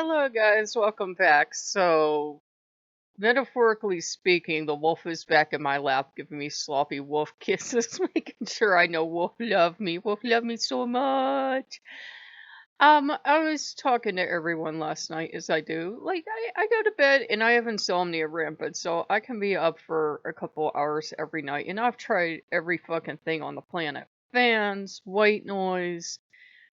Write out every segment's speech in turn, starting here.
Hello, guys. Welcome back. So, metaphorically speaking, the wolf is back in my lap, giving me sloppy wolf kisses, making sure I know wolf love me. Wolf love me so much. I was talking to everyone last night, as I do. I go to bed and I have insomnia rampant, so I can be up for a couple hours every night. And I've tried every fucking thing on the planet: fans, white noise,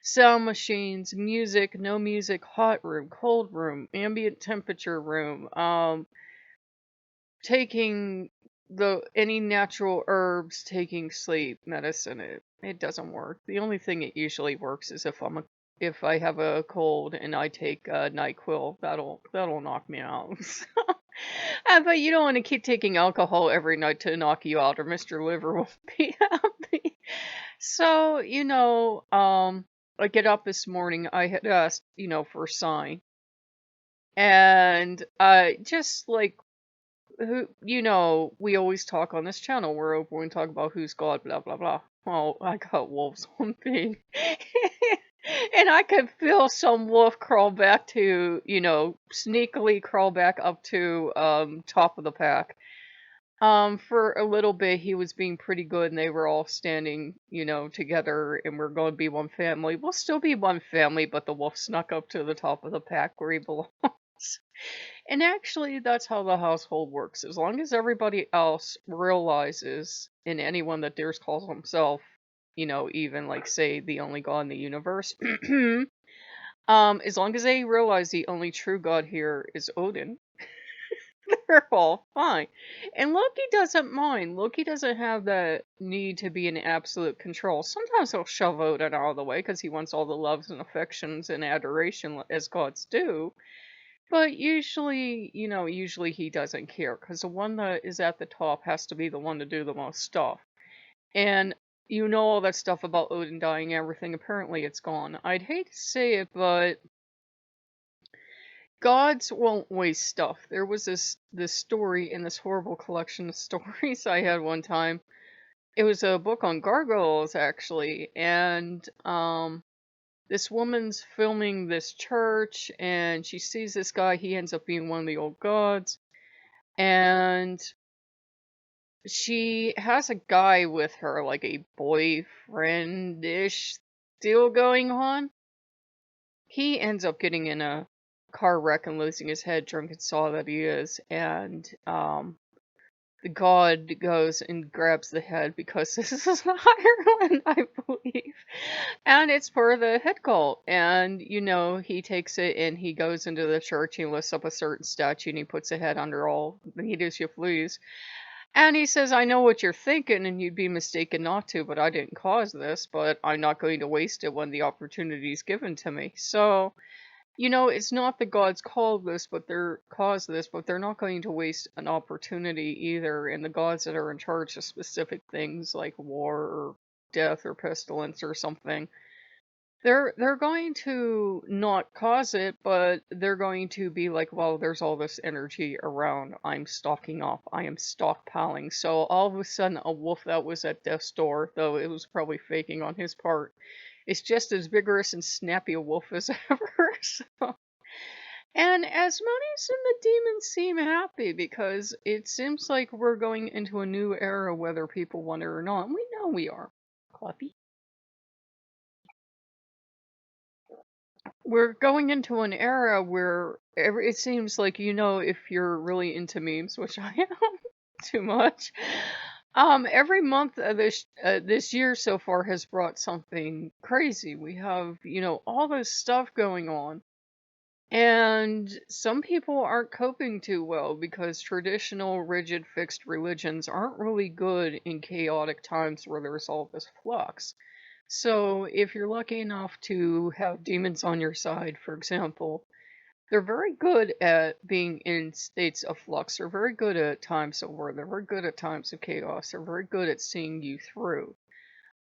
sound machines, music, no music, hot room, cold room, ambient temperature room, taking the any natural herbs, taking sleep medicine. It doesn't work. The only thing it usually works is if I have a cold and I take NyQuil, that'll knock me out. But you don't want to keep taking alcohol every night to knock you out, or Mr. Liver will be happy. So, I get up this morning. I had asked, for a sign. And just like, we always talk on this channel. We're open and talk about who's God, blah, blah, blah. Well, I got wolves on me. And I could feel some wolf crawl back to, sneakily crawl back up to top of the pack. For a little bit, he was being pretty good, and they were all standing, together, and we're going to be one family. We'll still be one family, but the wolf snuck up to the top of the pack where he belongs. And actually, that's how the household works. As long as everybody else realizes, and anyone that dares calls himself, even like, say, the only God in the universe, as long as they realize the only true God here is Odin, they're all fine. And Loki doesn't mind. Loki doesn't have the need to be in absolute control. Sometimes he'll shove Odin out of the way because he wants all the loves and affections and adoration as gods do. But usually he doesn't care because the one that is at the top has to be the one to do the most stuff. And all that stuff about Odin dying and everything, apparently it's gone. I'd hate to say it, but gods won't waste stuff. There was this story in this horrible collection of stories I had one time. It was a book on gargoyles, actually, and this woman's filming this church, and she sees this guy. He ends up being one of the old gods, and she has a guy with her, like a boyfriend-ish deal going on. He ends up getting in a car wreck and losing his head, drunk and saw that he is, and the god goes and grabs the head because this is Ireland, I believe. And it's for the head cult. And, he takes it and he goes into the church, he lifts up a certain statue and he puts a head under all the heeders you please. And he says, I know what you're thinking and you'd be mistaken not to, but I didn't cause this, but I'm not going to waste it when the opportunity is given to me. So, it's not the gods caused this, but they're not going to waste an opportunity either. And the gods that are in charge of specific things like war or death or pestilence or something, they're going to not cause it, but they're going to be like, well, there's all this energy around. I'm stocking up. I am stockpiling. So all of a sudden, a wolf that was at death's door, though it was probably faking on his part, is just as vigorous and snappy a wolf as ever. So. And Asmodeus and the demons seem happy because it seems like we're going into a new era, whether people want it or not. And we know we are. Cluppy. We're going into an era where it seems like, if you're really into memes, which I am too much, every month of this year so far has brought something crazy. We have, all this stuff going on. And some people aren't coping too well because traditional, rigid, fixed religions aren't really good in chaotic times where there's all this flux. So, if you're lucky enough to have demons on your side, for example, they're very good at being in states of flux. They're very good at times of war. They're very good at times of chaos. They're very good at seeing you through.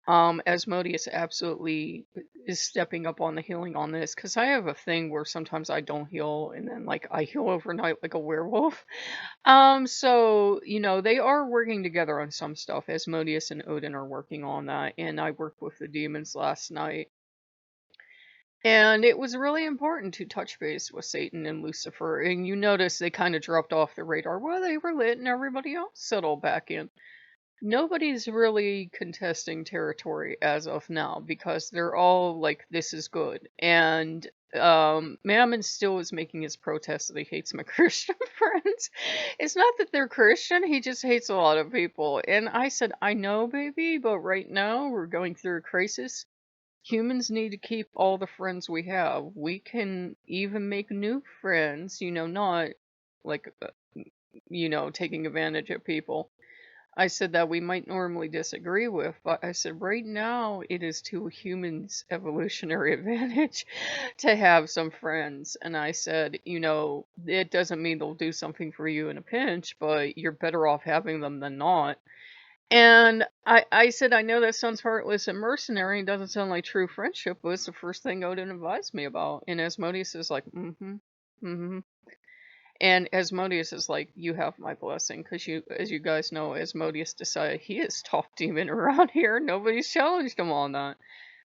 Asmodeus absolutely is stepping up on the healing on this because I have a thing where sometimes I don't heal and then like I heal overnight like a werewolf. So they are working together on some stuff. Asmodeus and Odin are working on that, and I worked with the demons last night. And it was really important to touch base with Satan and Lucifer. And you notice they kind of dropped off the radar. Well, they were lit and everybody else settled back in. Nobody's really contesting territory as of now because they're all like, this is good. And Mammon still is making his protest that he hates my Christian friends. It's not that they're Christian, he just hates a lot of people. And I said, I know, baby, but right now we're going through a crisis. Humans need to keep all the friends we have. We can even make new friends, not like, taking advantage of people. I said that we might normally disagree with, but I said right now it is to a human's evolutionary advantage to have some friends. And I said, it doesn't mean they'll do something for you in a pinch, but you're better off having them than not. And I said, I know that sounds heartless and mercenary and doesn't sound like true friendship, but it's the first thing Odin advised me about. And Asmodeus is like, mm-hmm, mm-hmm. And Asmodeus is like, you have my blessing, because as you guys know, Asmodeus decided he is top demon around here. Nobody's challenged him on that.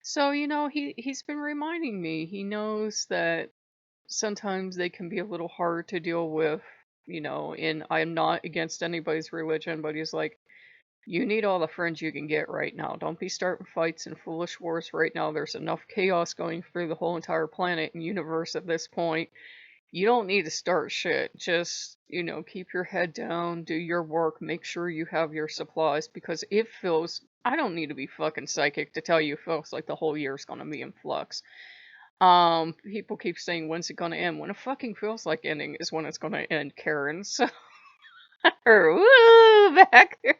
So, he's been reminding me. He knows that sometimes they can be a little hard to deal with, and I'm not against anybody's religion, but he's like, you need all the friends you can get right now. Don't be starting fights and foolish wars right now. There's enough chaos going through the whole entire planet and universe at this point. You don't need to start shit. Just, keep your head down, do your work, make sure you have your supplies, because I don't need to be fucking psychic to tell you it feels like the whole year's gonna be in flux. People keep saying, when's it gonna end? When it fucking feels like ending is when it's gonna end, Karen. So, woo, back there.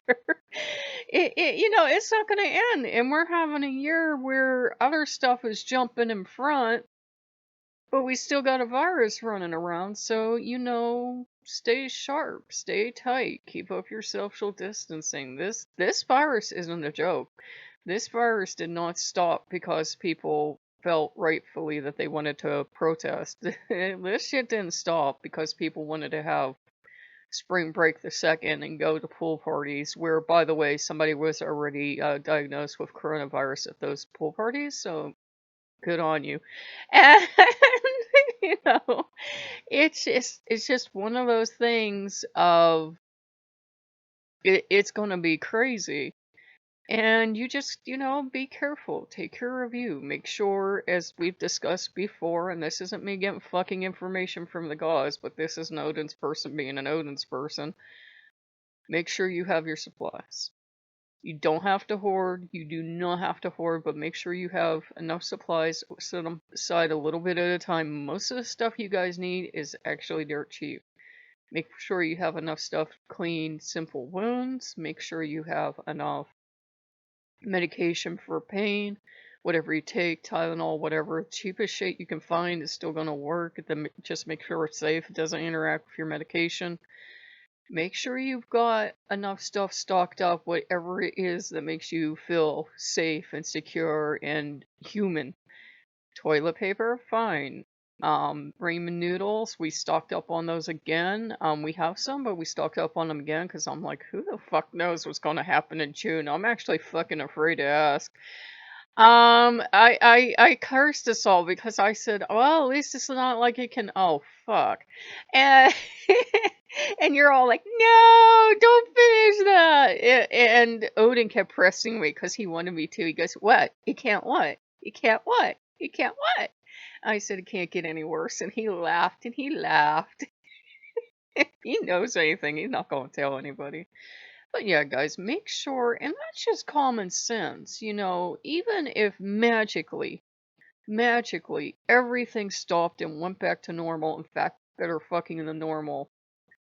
It's not gonna end, and we're having a year where other stuff is jumping in front, but we still got a virus running around, so, stay sharp, stay tight, keep up your social distancing. This virus isn't a joke. This virus did not stop because people felt rightfully that they wanted to protest. This shit didn't stop because people wanted to have spring break the second and go to pool parties, where, by the way, somebody was already diagnosed with coronavirus at those pool parties, so good on you. And you know, it's just one of those things of it's gonna be crazy. And you just, be careful. Take care of you. Make sure, as we've discussed before, and this isn't me getting fucking information from the gods, but this is an Odin's person being an Odin's person. Make sure you have your supplies. You don't have to hoard. You do not have to hoard, but make sure you have enough supplies. Set them aside a little bit at a time. Most of the stuff you guys need is actually dirt cheap. Make sure you have enough stuff to clean simple wounds. Make sure you have enough medication for pain. Whatever you take, Tylenol, whatever, cheapest shit you can find is still going to work. Just make sure it's safe. It doesn't interact with your medication. Make sure you've got enough stuff stocked up, whatever it is that makes you feel safe and secure and human. Toilet paper, fine. Ramen noodles, we stocked up on those again. We have some, but we stocked up on them again because I'm like, who the fuck knows what's gonna happen in June? I'm actually fucking afraid to ask. I cursed us all because I said, well, at least it's not like it can. Oh fuck, and and you're all like, no, don't finish that. And Odin kept pressing me because he wanted me to. He goes, what? It can't what? It can't what? It can't what? I said, it can't get any worse, and he laughed and he laughed. If he knows anything, he's not going to tell anybody. But yeah, guys, make sure, and that's just common sense, even if magically, everything stopped and went back to normal, in fact, better fucking than normal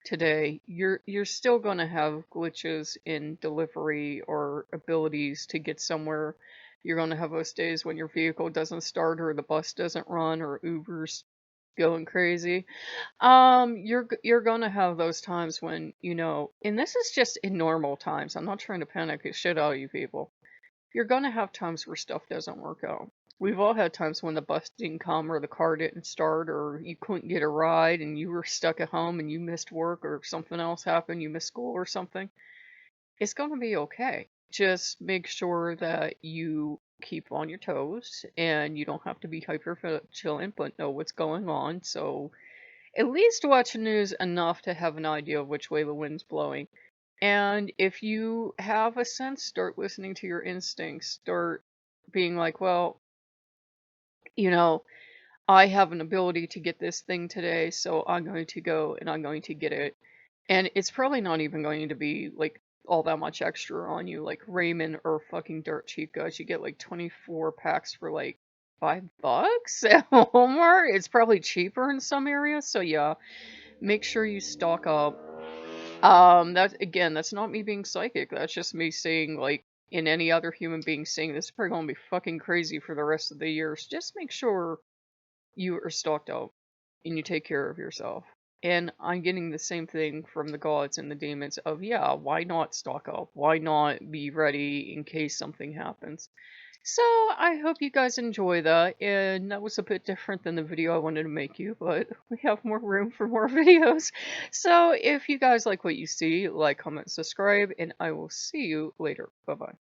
today, you're still gonna have glitches in delivery or abilities to get somewhere. You're gonna have those days when your vehicle doesn't start or the bus doesn't run or Uber's going crazy. You're gonna have those times when, and this is just in normal times. I'm not trying to panic the shit out of you people. You're gonna have times where stuff doesn't work out. We've all had times when the bus didn't come or the car didn't start or you couldn't get a ride and you were stuck at home and you missed work or something else happened, you missed school or something. It's gonna be okay. Just make sure that you keep on your toes, and you don't have to be hyper vigilant, but know what's going on. So at least watch the news enough to have an idea of which way the wind's blowing. And if you have a sense, start listening to your instincts. Start being like, well, you know, I have an ability to get this thing today, so I'm going to go and I'm going to get it. And it's probably not even going to be like all that much extra on you, like Raymond or fucking Dirt Cheap Guys. You get like 24 packs for like $5 at Walmart. It's probably cheaper in some areas, so yeah, make sure you stock up. That again, that's not me being psychic. That's just me saying, like, in any other human being saying this is probably gonna be fucking crazy for the rest of the year. So just make sure you are stocked up and you take care of yourself. And I'm getting the same thing from the gods and the demons of, yeah, why not stock up? Why not be ready in case something happens? So I hope you guys enjoy that, and that was a bit different than the video I wanted to make you, but we have more room for more videos. So if you guys like what you see, like, comment, subscribe, and I will see you later. Bye-bye.